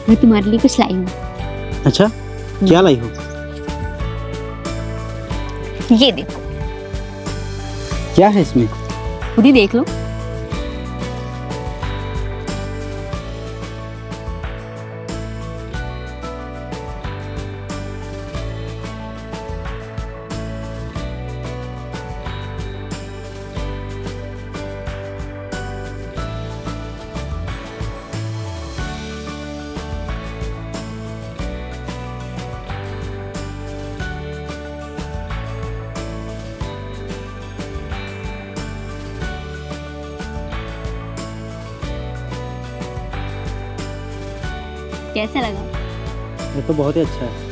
मैं तुम्हारे लिए कुछ लाई हूँ। अच्छा, क्या लाई हो? ये देखो, क्या है इसमें? खुद ही देख लो। कैसा लगा? ये तो बहुत ही अच्छा है।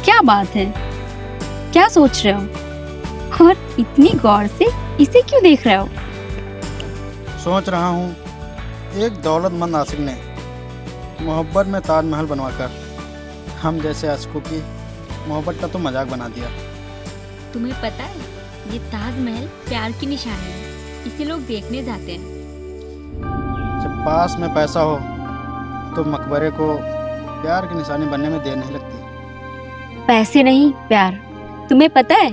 क्या बात है, क्या सोच रहे हो और इतनी गौर से इसे क्यों देख रहे हो? सोच रहा हूँ, एक दौलतमंद आशिक ने मोहब्बत में ताजमहल बनवाकर हम जैसे आशिकों की मोहब्बत का तो मजाक बना दिया। तुम्हें पता है, ये ताजमहल प्यार की निशानी है, इसे लोग देखने जाते हैं। जब पास में पैसा हो तो मकबरे को प्यार की निशानी बनने में देर नहीं लगती। पैसे नहीं, प्यार। तुम्हें पता है,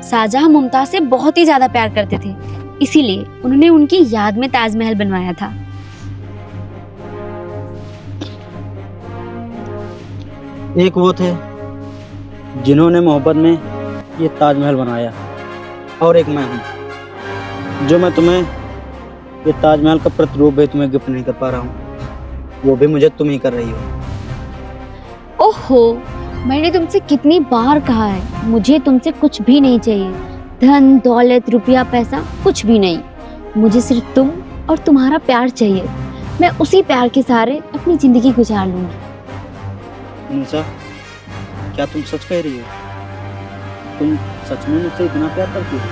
शाहजहां मुमताज से बहुत ही ज्यादा प्यार करते थे, इसीलिए उन्होंने उनकी याद में ताजमहल बनवाया था। एक वो थे जिन्होंने मोहब्बत में ये ताजमहल बनाया, और एक मैं हूँ जो मैं तुम्हें ये ताजमहल का प्रतिरूप भी तुम्हें गिफ्ट नहीं कर पा रहा हूँ, वो भी मुझे तुम ही कर रही हो। ओहो, मैंने तुमसे कितनी बार कहा है, मुझे तुमसे कुछ भी नहीं चाहिए। धन दौलत रुपया पैसा कुछ भी नहीं, मुझे सिर्फ तुम और तुम्हारा प्यार चाहिए। मैं उसी प्यार के सहारे अपनी जिंदगी गुजार लूंगी। निशा, क्या तुम सच कह रही हो? तुम सच में मुझसे इतना प्यार करती हो?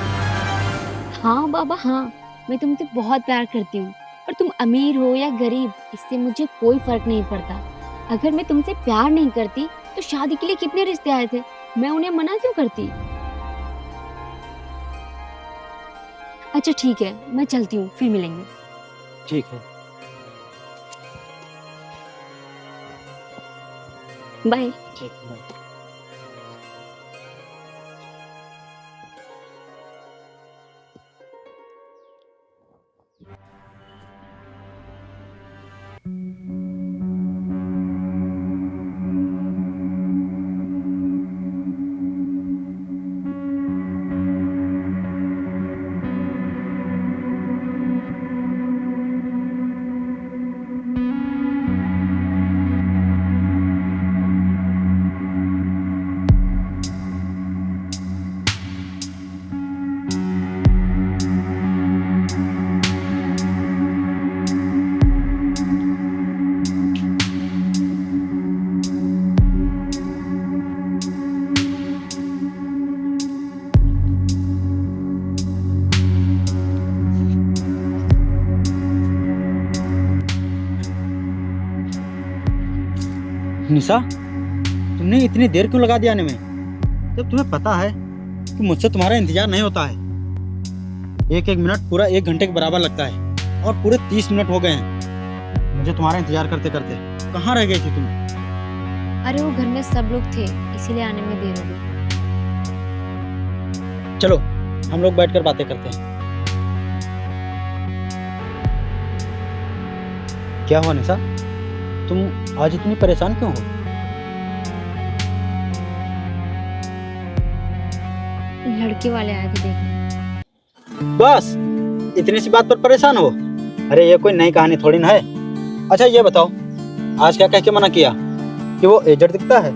हाँ बाबा हाँ, मैं तुमसे बहुत प्यार करती हूँ, और तुम अमीर हो या गरीब, इससे मुझे कोई फर्क नहीं पड़ता। अगर मैं तुमसे प्यार नहीं करती तो शादी के लिए कितने रिश्ते आए थे, मैं उन्हें मना क्यों करती? अच्छा ठीक है, मैं चलती हूँ, फिर मिलेंगे। ठीक है, बाय। ठीक है। निशा, तुमने इतनी देर क्यों लगा दिया आने में, जब तुम्हें पता है कि मुझसे तुम्हारा इंतजार नहीं होता है। एक एक मिनट पूरा 1 घंटे के बराबर लगता है, और पूरे 30 मिनट हो गए हैं मुझे तुम्हारा इंतजार करते करते। कहाँ रह गई थी तुम? अरे वो घर में सब लोग थे, इसीलिए आने में देर हो गई। चलो हम लोग बैठकर बातें करते हैं। क्या हुआ निशा, तुम आज इतनी परेशान क्यों हो? लड़के वाले आए थे देखने। बस इतनी सी बात पर परेशान हो? अरे ये कोई नई कहानी थोड़ी ना है। अच्छा ये बताओ, आज क्या कह के मना किया कि वो एजेड दिखता है?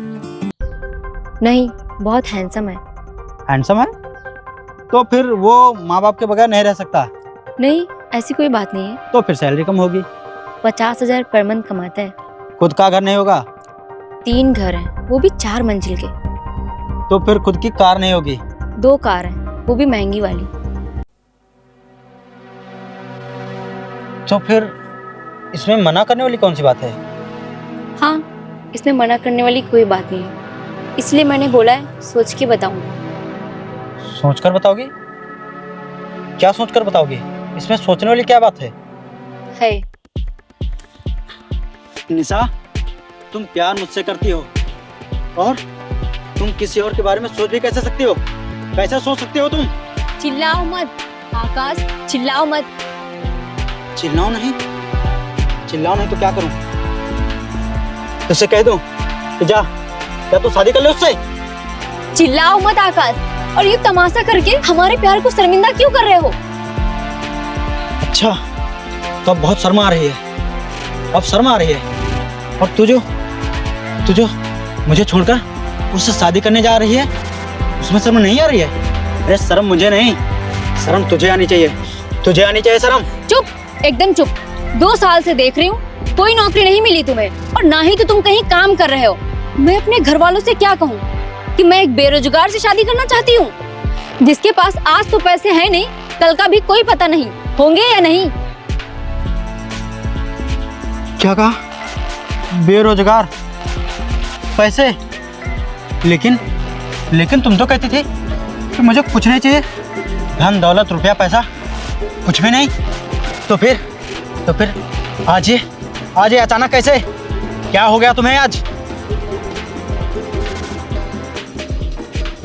नहीं, बहुत हैंडसम है। हैंडसम है? तो फिर वो माँ बाप के बगैर नहीं रह सकता? नहीं, ऐसी कोई बात नहीं है। तो फिर सैलरी कम होगी? 50,000 पर मंथ कमाता है। खुद का घर नहीं होगा? 3 घर हैं, वो भी 4 मंजिल के। तो फिर खुद की कार नहीं होगी? 2 कार है, वो भी महंगी वाली। तो फिर इसमें मना करने वाली कौन सी बात है? हाँ, इसमें मना करने वाली कोई बात नहीं है, इसलिए मैंने बोला है सोच के बताऊं। सोचकर बताओगी? क्या सोचकर बताओगी? इसमें सोचने वाली क्या बात है? निशा, तुम प्यार मुझसे करती हो और तुम किसी और के बारे में सोच भी कैसे सकती हो? कैसे सोच सकती हो तुम? चिल्लाओ मत आकाश, चिल्लाओ मत। चिल्लाओ नहीं? चिल्लाओ नहीं तो क्या करूं? उससे कह दूं कि जा, क्या तू शादी कर ले उससे? चिल्लाओ मत आकाश, और ये तमाशा करके हमारे प्यार को शर्मिंदा क्यों कर रहे हो? अच्छा, तो अब बहुत शर्म आ रही है, अब शर्म आ रही है। और तू जो मुझे छोड़कर उससे शादी करने जा रही है, उसमें शर्म नहीं आ रही है? अरे शर्म मुझे नहीं, शर्म तुझे आनी चाहिए, तुझे आनी चाहिए शर्म। चुप, एकदम चुप। 2 साल से देख रही हूँ, कोई नौकरी नहीं मिली तुम्हें, और ना ही तो तुम कहीं काम कर रहे हो। मैं अपने घर वालों से क्या कहूँ कि मैं एक बेरोजगार से शादी करना चाहती हूँ, जिसके पास आज तो पैसे हैं नहीं, कल का भी कोई पता नहीं, होंगे या नहीं। क्या कहा? बेरोजगार, पैसे? लेकिन तुम तो कहती थी कि मुझे कुछ नहीं चाहिए, धन दौलत रुपया पैसा कुछ भी नहीं। तो फिर आज ये अचानक कैसे? क्या हो गया तुम्हें आज?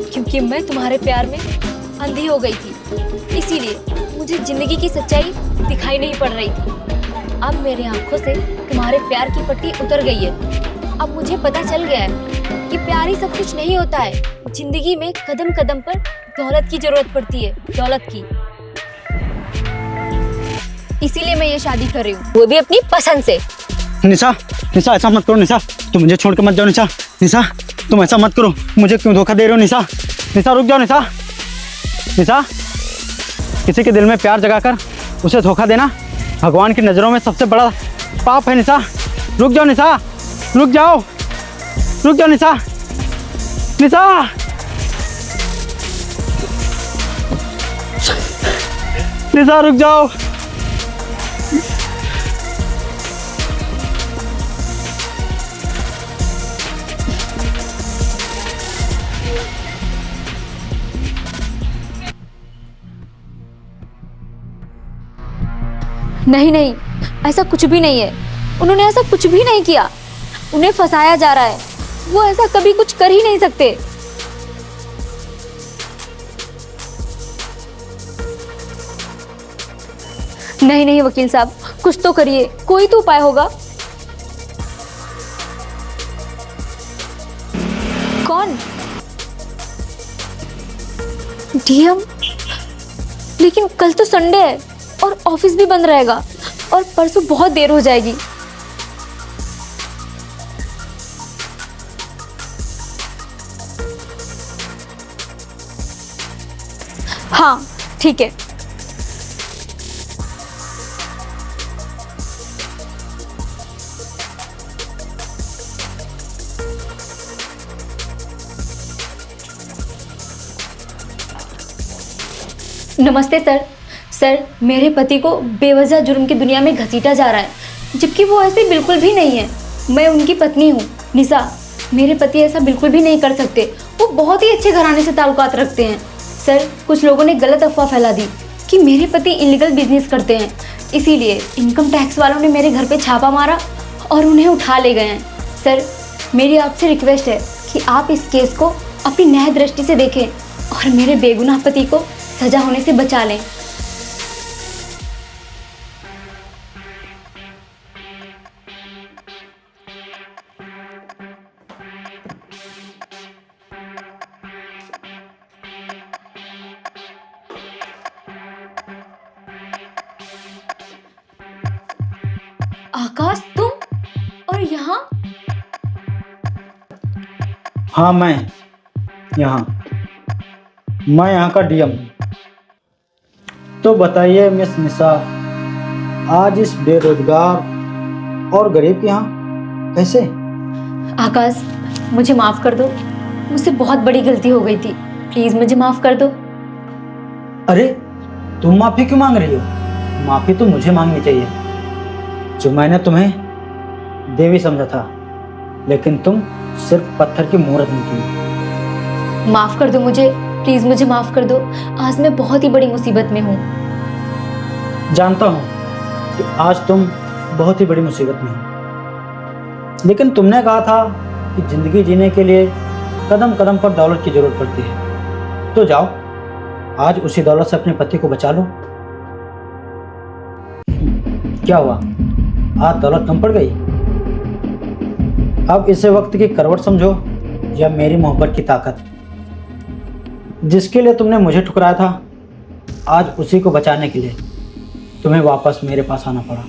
क्योंकि मैं तुम्हारे प्यार में अंधी हो गई थी, इसीलिए मुझे जिंदगी की सच्चाई दिखाई नहीं पड़ रही थी। अब मेरी आंखों से तुम्हारे प्यार की पट्टी उतर गई है। अब मुझे पता चल गया है कि प्यार ही सब कुछ नहीं होता है। जिंदगी में कदम कदम पर दौलत की जरूरत पड़ती है, दौलत की। इसीलिए मैं ये शादी कर रही हूँ, वो भी अपनी पसंद से। निशा ऐसा मत करो निशा, तुम मुझे छोड़ के मत जाओ निशा। निशा तुम ऐसा मत करो, मुझे क्यों धोखा दे रहे हो निशा? रुक जाओ निशा, किसी के दिल में प्यार जगाकर उसे धोखा देना भगवान की नज़रों में सबसे बड़ा पाप है निशा। रुक जाओ निशा, रुक जाओ निशा, रुक जाओ। नहीं, ऐसा कुछ भी नहीं है। उन्होंने ऐसा कुछ भी नहीं किया, उन्हें फंसाया जा रहा है। वो ऐसा कभी कुछ कर ही नहीं सकते। नहीं वकील साहब, कुछ तो करिए, कोई तो उपाय होगा। कौन? डीएम? लेकिन कल तो संडे है और ऑफिस भी बंद रहेगा, और परसों बहुत देर हो जाएगी। हाँ ठीक है। नमस्ते सर, मेरे पति को बेवजह जुर्म की दुनिया में घसीटा जा रहा है, जबकि वो ऐसे बिल्कुल भी नहीं है। मैं उनकी पत्नी हूँ निशा। मेरे पति ऐसा बिल्कुल भी नहीं कर सकते, वो बहुत ही अच्छे घराने से ताल्लुकात रखते हैं। सर, कुछ लोगों ने गलत अफवाह फैला दी कि मेरे पति इलीगल बिजनेस करते हैं, इसीलिए इनकम टैक्स वालों ने मेरे घर पे छापा मारा और उन्हें उठा ले गए हैं। सर, मेरी आपसे रिक्वेस्ट है कि आप इस केस को अपनी न्याय दृष्टि से देखें और मेरे बेगुनाह पति को सजा होने से बचा लें। आकाश, तुम? और यहाँ? हाँ, मैं यहाँ का डीएम। तो बताइए मिस निशा, आज इस बेरोजगार और गरीब के यहाँ कैसे? आकाश, मुझे माफ कर दो। मुझसे बहुत बड़ी गलती हो गई थी, प्लीज मुझे माफ कर दो। अरे तुम माफी क्यों मांग रही हो? माफी तो मुझे मांगनी चाहिए। जो मैंने तुम्हें देवी समझा था, लेकिन तुम सिर्फ पत्थर की मूर्त निकली। माफ कर दो मुझे, प्लीज मुझे माफ कर दो। आज मैं बहुत ही बड़ी मुसीबत में हूँ। जानता हूँ कि आज तुम बहुत ही बड़ी मुसीबत में हो, लेकिन तुमने कहा था कि जिंदगी जीने के लिए कदम कदम पर दौलत की जरूरत पड़ती है। तो जाओ, आज उसी दौलत से अपने पति को बचा लो। क्या हुआ, आज दौलत कम पड़ गई? अब इसे वक्त की करवट समझो या मेरी मोहब्बत की ताकत। जिसके लिए तुमने मुझे ठुकराया था, आज उसी को बचाने के लिए तुम्हें वापस मेरे पास आना पड़ा।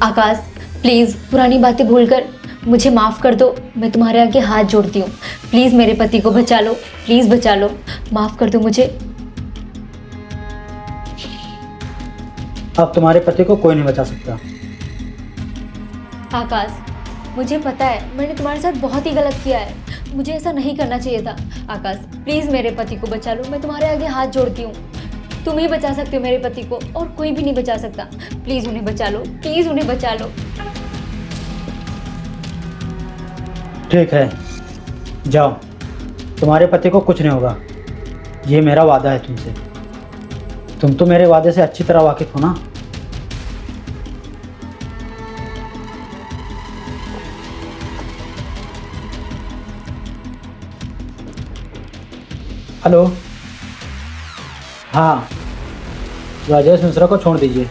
आकाश, प्लीज पुरानी बातें भूलकर मुझे माफ कर दो। मैं तुम्हारे आगे हाथ जोड़ती हूँ, प्लीज मेरे पति को बचा लो, प्लीज बचा लो, माफ कर दो मुझे। अब तुम्हारे पति को कोई नहीं बचा सकता। आकाश, मुझे पता है मैंने तुम्हारे साथ बहुत ही गलत किया है, मुझे ऐसा नहीं करना चाहिए था। आकाश, प्लीज मेरे पति को बचा लो, मैं तुम्हारे आगे हाथ जोड़ती हूँ। तुम ही बचा सकते हो मेरे पति को, और कोई भी नहीं बचा सकता। प्लीज उन्हें बचा लो, प्लीज उन्हें बचा लो। ठीक है, जाओ, तुम्हारे पति को कुछ नहीं होगा। ये मेरा वादा है तुमसे। तुम तो मेरे वादे से अच्छी तरह वाकिफ हो ना। हेलो, हाँ, राजेश मिश्रा को छोड़ दीजिए।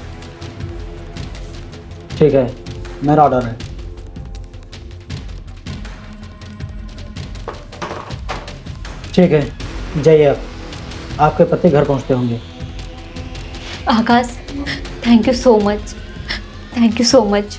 ठीक है, मेरा ऑर्डर है। ठीक है, जाइए। अब आपके पति घर पहुंचते होंगे। Akash, thank you so much, thank you so much.